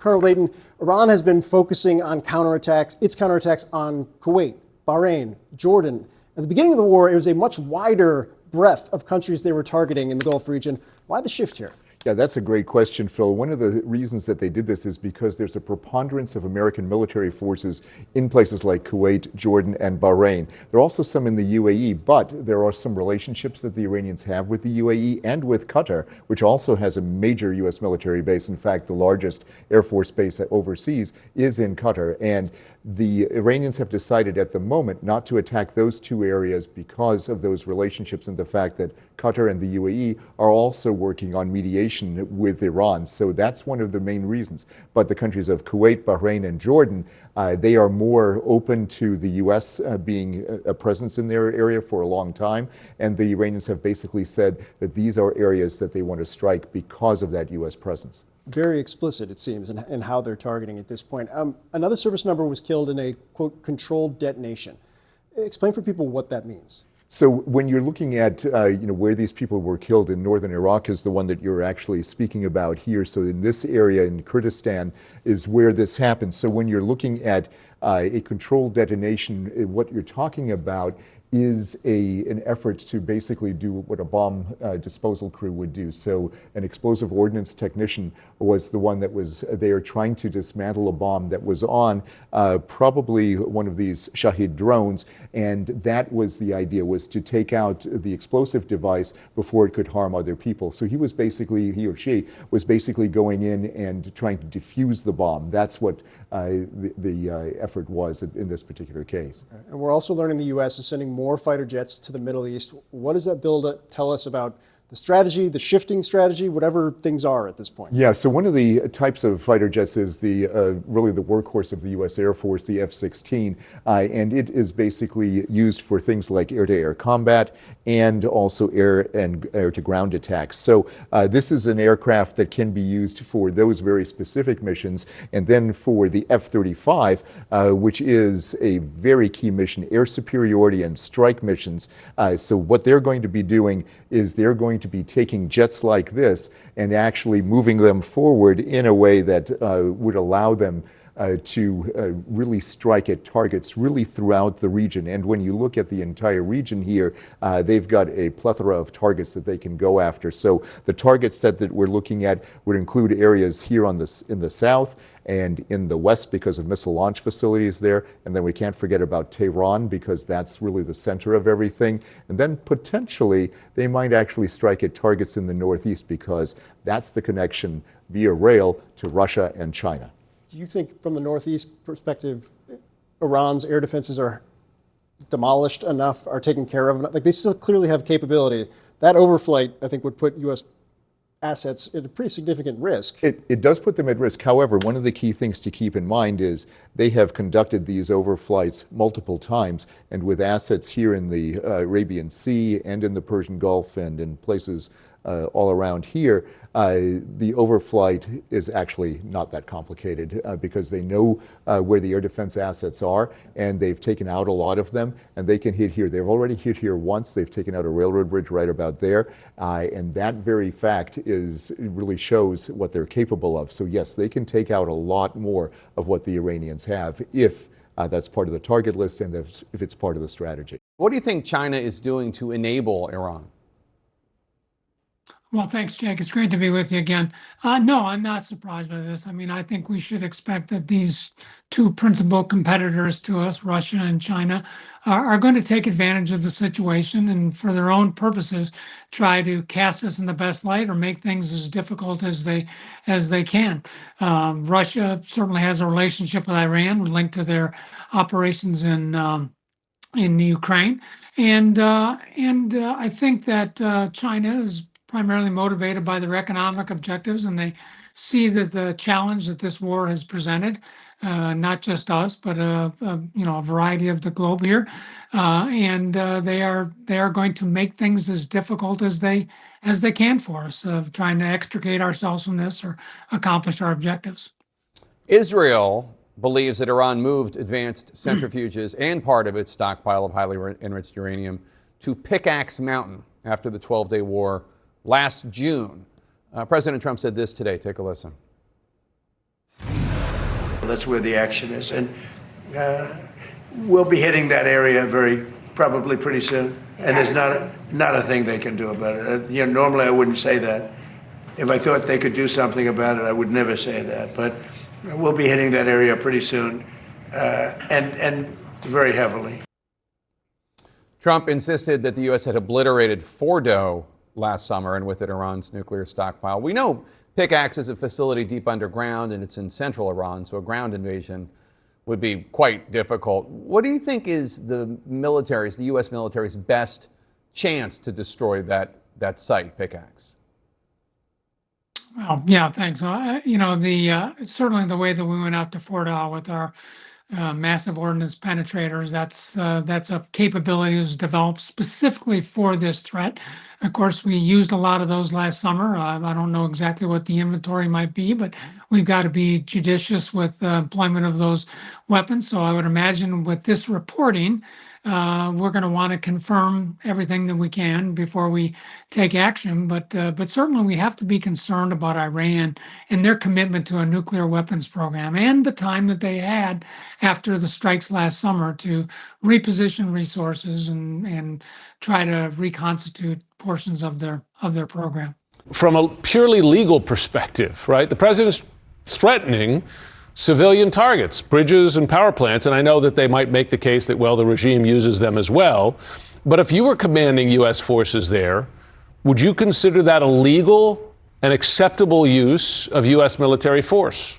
Colonel Layton, Iran has been focusing on its counterattacks on Kuwait, Bahrain, Jordan. At the beginning of the war, it was a much wider breadth of countries they were targeting in the Gulf region. Why the shift here? Yeah, that's a great question, Phil. One of the reasons that they did this is because there's a preponderance of American military forces in places like Kuwait, Jordan, and Bahrain. There are also some in the UAE, but there are some relationships that the Iranians have with the UAE and with Qatar, which also has a major U.S. military base. In fact, the largest Air Force base overseas is in Qatar. And the Iranians have decided at the moment not to attack those two areas because of those relationships and the fact that Qatar and the UAE are also working on mediation with Iran. So that's one of the main reasons. But the countries of Kuwait, Bahrain, and Jordan, they are more open to the U.S. Being a presence in their area for a long time. And the Iranians have basically said that these are areas that they want to strike because of that U.S. presence. Very explicit, it seems, in how they're targeting at this point. Another service member was killed in a, quote, controlled detonation. Explain for people what that means. So when you're looking at where these people were killed in northern Iraq is the one that you're actually speaking about here. So in this area in Kurdistan is where this happened. So when you're looking at a controlled detonation, what you're talking about is an effort to basically do what a bomb disposal crew would do. So an explosive ordnance technician was the one that was there trying to dismantle a bomb that was on probably one of these Shahid drones. And that was the idea, was to take out the explosive device before it could harm other people. So he or she was basically going in and trying to defuse the bomb. That's what the effort was in this particular case. And we're also learning the U.S. is sending more fighter jets to the Middle East. What does that bill tell us about the strategy, the shifting strategy, whatever things are at this point? Yeah, so one of the types of fighter jets is really the workhorse of the U.S. Air Force, the F-16, and it is basically used for things like air-to-air combat and also air-to-ground attacks. So this is an aircraft that can be used for those very specific missions, and then for the F-35, which is a very key mission, air superiority and strike missions. So what they're going to be doing is they're going to be taking jets like this and actually moving them forward in a way that would allow them to really strike at targets really throughout the region. And when you look at the entire region here, they've got a plethora of targets that they can go after. So the target set that we're looking at would include areas here in the south and in the west because of missile launch facilities there. And then we can't forget about Tehran because that's really the center of everything. And then potentially they might actually strike at targets in the northeast because that's the connection via rail to Russia and China. Do you think from the northeast perspective, Iran's air defenses are demolished enough, are taken care of enough? Like, they still clearly have capability. That overflight, I think, would put U.S. assets at a pretty significant risk. It does put them at risk. However, one of the key things to keep in mind is they have conducted these overflights multiple times, and with assets here in the Arabian Sea and in the Persian Gulf and in places all around here, the overflight is actually not that complicated because they know where the air defense assets are, and they've taken out a lot of them, and they can hit here. They've already hit here once. They've taken out a railroad bridge right about there, and that very fact really shows what they're capable of. So yes, they can take out a lot more of what the Iranians have if that's part of the target list and if it's part of the strategy. What do you think China is doing to enable Iran? Well, thanks, Jake. It's great to be with you again. No, I'm not surprised by this. I mean, I think we should expect that these two principal competitors to us, Russia and China, are going to take advantage of the situation and for their own purposes, try to cast us in the best light or make things as difficult as they can. Russia certainly has a relationship with Iran linked to their operations in the Ukraine. And I think that China is primarily motivated by their economic objectives, and they see that the challenge that this war has presented, not just us, but a variety of the globe here, and they are going to make things as difficult as they can for us, of trying to extricate ourselves from this or accomplish our objectives. Israel believes that Iran moved advanced centrifuges and part of its stockpile of highly enriched uranium to Pickaxe Mountain after the 12-day war last June. President Trump said this today. Take a listen. That's where the action is. And we'll be hitting that area probably pretty soon. And there's not a thing they can do about it. Normally I wouldn't say that. If I thought they could do something about it, I would never say that. But we'll be hitting that area pretty soon, and very heavily. Trump insisted that the U.S. had obliterated Fordo last summer, and with it, Iran's nuclear stockpile. We know PICAX is a facility deep underground, and it's in central Iran, so a ground invasion would be quite difficult. What do you think is the U.S. military's best chance to destroy that site, PICAX? Well, yeah, thanks. Certainly the way that we went out to Fordow with our massive ordnance penetrators, that's a capability that was developed specifically for this threat. Of course, we used a lot of those last summer. I don't know exactly what the inventory might be, but we've got to be judicious with the employment of those weapons. So I would imagine with this reporting, we're going to want to confirm everything that we can before we take action. But certainly we have to be concerned about Iran and their commitment to a nuclear weapons program and the time that they had after the strikes last summer to reposition resources and try to reconstitute portions of their program. From a purely legal perspective, right? The president's threatening civilian targets, bridges and power plants, and I know that they might make the case that, well, the regime uses them as well. But if you were commanding U.S. forces there, would you consider that a legal and acceptable use of U.S. military force?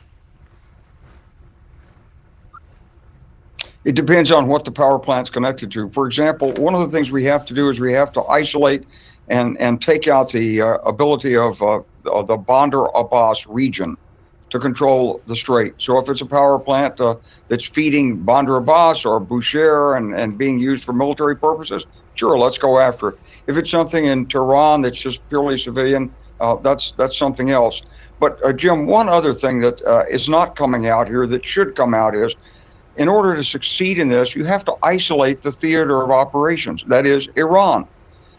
It depends on what the power plant's connected to. For example, one of the things we have to do is we have to isolate and take out the ability of the Bandar Abbas region to control the strait. So if it's a power plant that's feeding Bandar Abbas or Bushehr and being used for military purposes, sure, let's go after it. If it's something in Tehran that's just purely civilian, that's something else. But Jim, one other thing that is not coming out here that should come out is, in order to succeed in this, you have to isolate the theater of operations, that is Iran.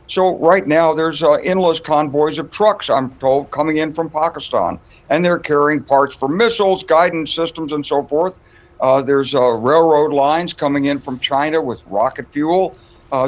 So right now there's endless convoys of trucks, I'm told, coming in from Pakistan, and they're carrying parts for missiles, guidance systems, and so forth. There's railroad lines coming in from China with rocket fuel.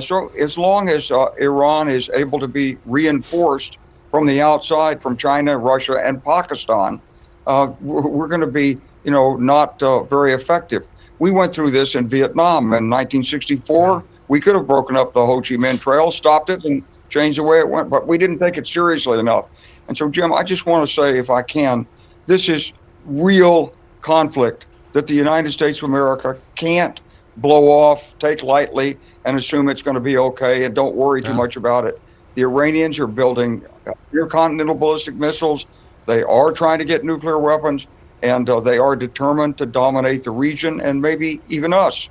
So as long as Iran is able to be reinforced from the outside, from China, Russia, and Pakistan, we're going to be, not very effective. We went through this in Vietnam in 1964. We could have broken up the Ho Chi Minh Trail, stopped it, and changed the way it went, but we didn't take it seriously enough. And so, Jim, I just want to say, if I can, this is real conflict that the United States of America can't blow off, take lightly, and assume it's going to be okay, and don't worry too much about it. The Iranians are building intercontinental ballistic missiles. They are trying to get nuclear weapons, and they are determined to dominate the region and maybe even us.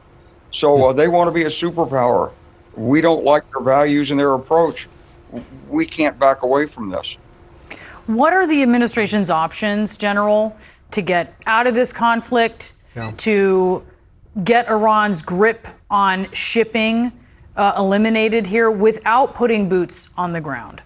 So they want to be a superpower. We don't like their values and their approach. We can't back away from this. What are the administration's options, General, to get out of this conflict, to get Iran's grip on shipping eliminated here without putting boots on the ground?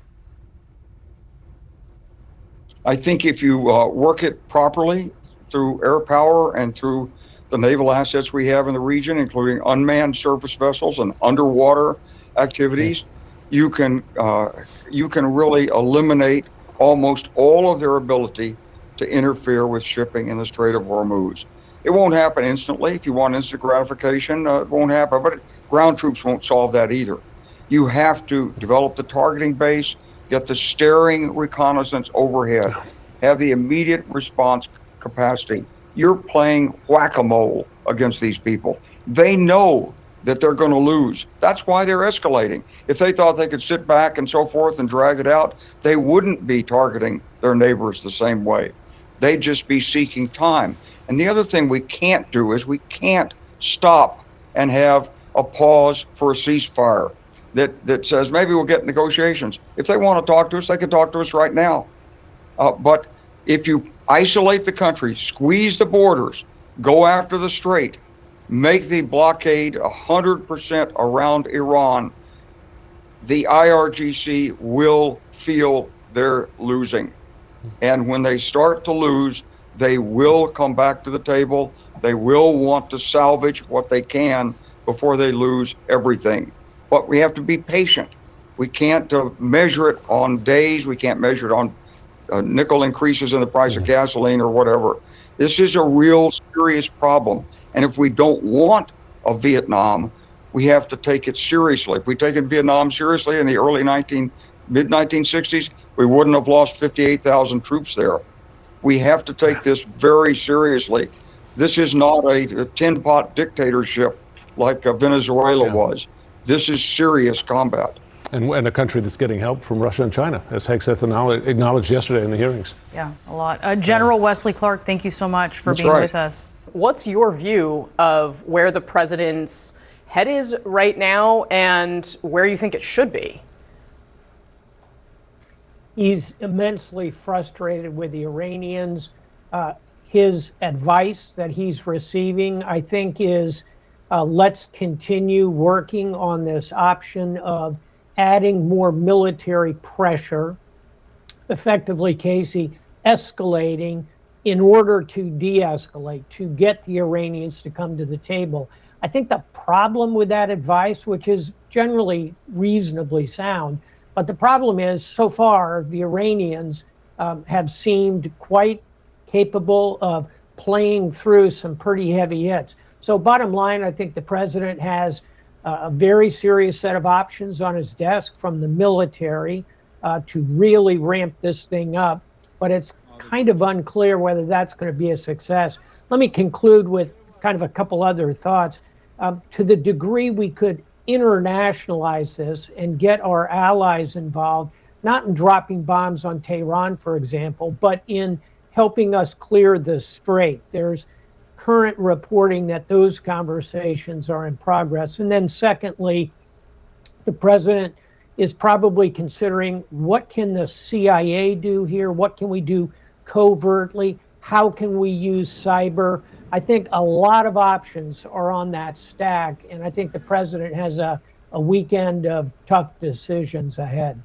I think if you work it properly through air power and through the naval assets we have in the region, including unmanned surface vessels and underwater activities, you can really eliminate almost all of their ability to interfere with shipping in the Strait of Hormuz. It won't happen instantly. If you want instant gratification, it won't happen, but ground troops won't solve that either. You have to develop the targeting base, get the staring reconnaissance overhead, have the immediate response capacity. You're playing whack-a-mole against these people. They know that they're going to lose. That's why they're escalating. If they thought they could sit back and so forth and drag it out, they wouldn't be targeting their neighbors the same way. They'd just be seeking time. And the other thing we can't do is we can't stop and have a pause for a ceasefire that says maybe we'll get negotiations. If they want to talk to us, they can talk to us right now. But if you isolate the country, squeeze the borders, go after the strait, make the blockade 100% around Iran, the IRGC will feel they're losing. And when they start to lose, they will come back to the table. They will want to salvage what they can before they lose everything. But we have to be patient. We can't measure it on days. We can't measure it on nickel increases in the price of gasoline or whatever. This is a real serious problem. And if we don't want a Vietnam, we have to take it seriously. If we taken Vietnam seriously in the mid-1960s, we wouldn't have lost 58,000 troops there. We have to take this very seriously. This is not a tin pot dictatorship like Venezuela was. This is serious combat. And a country that's getting help from Russia and China, as Hegseth acknowledged yesterday in the hearings. Yeah, a lot. General Wesley Clark, thank you so much for being with us. What's your view of where the president's head is right now and where you think it should be? He's immensely frustrated with the Iranians. His advice that he's receiving, I think, is let's continue working on this option of adding more military pressure, effectively, Casey, escalating in order to de-escalate, to get the Iranians to come to the table. I think the problem with that advice, which is generally reasonably sound, but the problem is, so far, the Iranians have seemed quite capable of playing through some pretty heavy hits. So bottom line, I think the president has a very serious set of options on his desk from the military to really ramp this thing up. But it's kind of unclear whether that's going to be a success. Let me conclude with kind of a couple other thoughts. To the degree we could internationalize this and get our allies involved, not in dropping bombs on Tehran, for example, but in helping us clear the strait. There's current reporting that those conversations are in progress. And then secondly, the president is probably considering, what can the CIA do here? What can we do covertly? How can we use cyber? I think a lot of options are on that stack, and I think the president has a weekend of tough decisions ahead.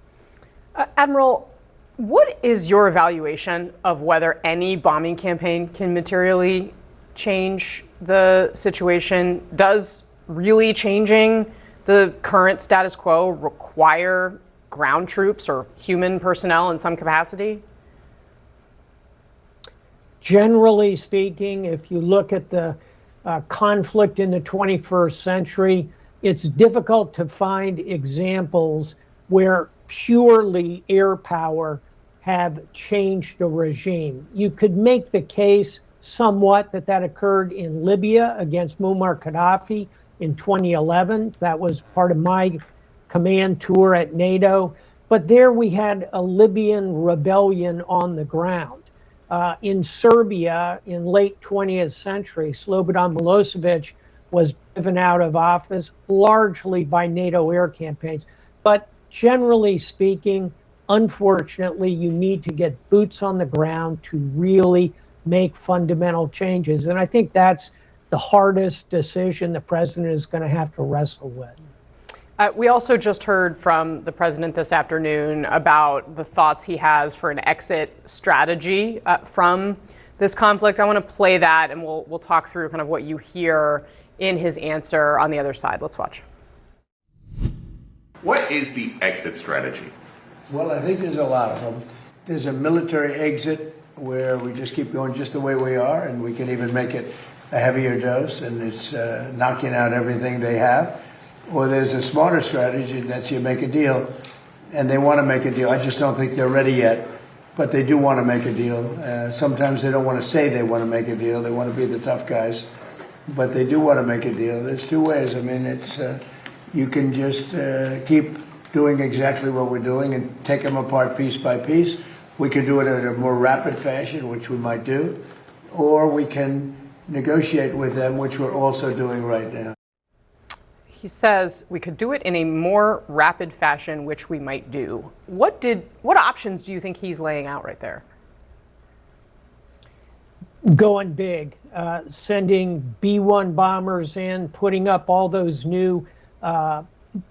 Admiral, what is your evaluation of whether any bombing campaign can materially change the situation? Does really changing the current status quo require ground troops or human personnel in some capacity? Generally speaking, if you look at the conflict in the 21st century, it's difficult to find examples where purely air power have changed a regime. You could make the case somewhat that occurred in Libya against Muammar Gaddafi in 2011. That was part of my command tour at NATO. But there we had a Libyan rebellion on the ground. In Serbia, in late 20th century, Slobodan Milosevic was driven out of office largely by NATO air campaigns. But generally speaking, unfortunately, you need to get boots on the ground to really make fundamental changes. And I think that's the hardest decision the president is going to have to wrestle with. We also just heard from the president this afternoon about the thoughts he has for an exit strategy from this conflict. I want to play that, and we'll talk through kind of what you hear in his answer on the other side. Let's watch. What is the exit strategy? Well, I think there's a lot of them. There's a military exit where we just keep going just the way we are, and we can even make it a heavier dose, and it's knocking out everything they have. Or there's a smarter strategy, and that's you make a deal, and they want to make a deal. I just don't think they're ready yet, but they do want to make a deal. Sometimes they don't want to say they want to make a deal. They want to be the tough guys, but they do want to make a deal. There's two ways. I mean, it's you can just keep doing exactly what we're doing and take them apart piece by piece. We could do it in a more rapid fashion, which we might do, or we can negotiate with them, which we're also doing right now. He says we could do it in a more rapid fashion, which we might do. What options do you think he's laying out right there? Going big, sending B-1 bombers in, putting up all those new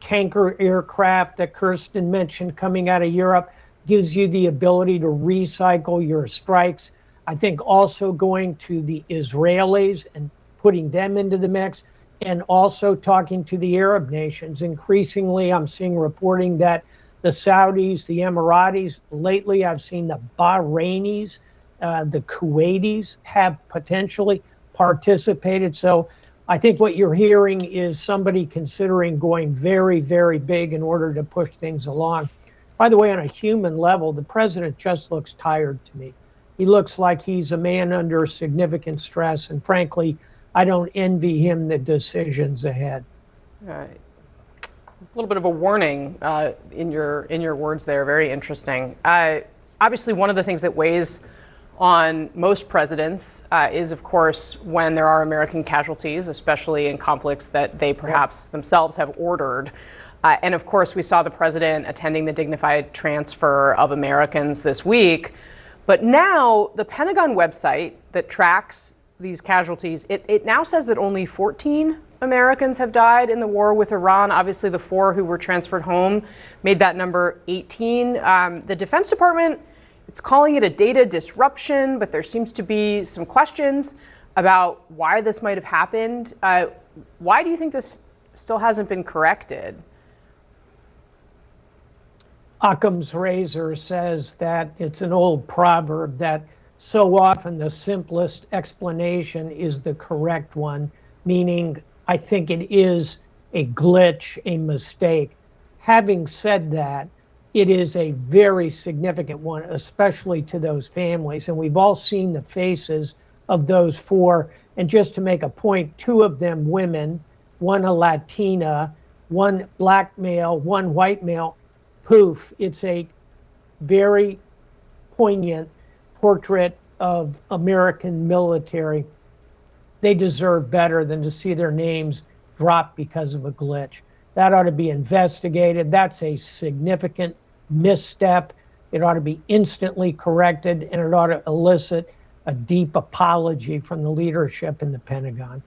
tanker aircraft that Kirsten mentioned coming out of Europe, gives you the ability to recycle your strikes. I think also going to the Israelis and putting them into the mix, and also talking to the Arab nations. Increasingly, I'm seeing reporting that the Saudis, the Emiratis, lately I've seen the Bahrainis, the Kuwaitis have potentially participated. So I think what you're hearing is somebody considering going very, very big in order to push things along. By the way, on a human level, the president just looks tired to me. He looks like he's a man under significant stress, and frankly, I don't envy him the decisions ahead. A little bit of a warning in your words there. Very interesting. Obviously, one of the things that weighs on most presidents is, of course, when there are American casualties, especially in conflicts that they perhaps themselves have ordered. And of course, we saw the president attending the dignified transfer of Americans this week. But now the Pentagon website that tracks these casualties, it now says that only 14 Americans have died in the war with Iran. Obviously, the 4 who were transferred home made that number 18. The Defense Department, it's calling it a data disruption, but there seems to be some questions about why this might have happened. Why do you think this still hasn't been corrected? Occam's razor says that it's an old proverb that so often the simplest explanation is the correct one, meaning I think it is a glitch, a mistake. Having said that, it is a very significant one, especially to those families. And we've all seen the faces of those 4. And just to make a point, 2 of them women, 1 a Latina, 1 black male, 1 white male. Poof, it's a very poignant portrait of American military. They deserve better than to see their names dropped because of a glitch. That ought to be investigated. That's a significant misstep. It ought to be instantly corrected, and it ought to elicit a deep apology from the leadership in the Pentagon.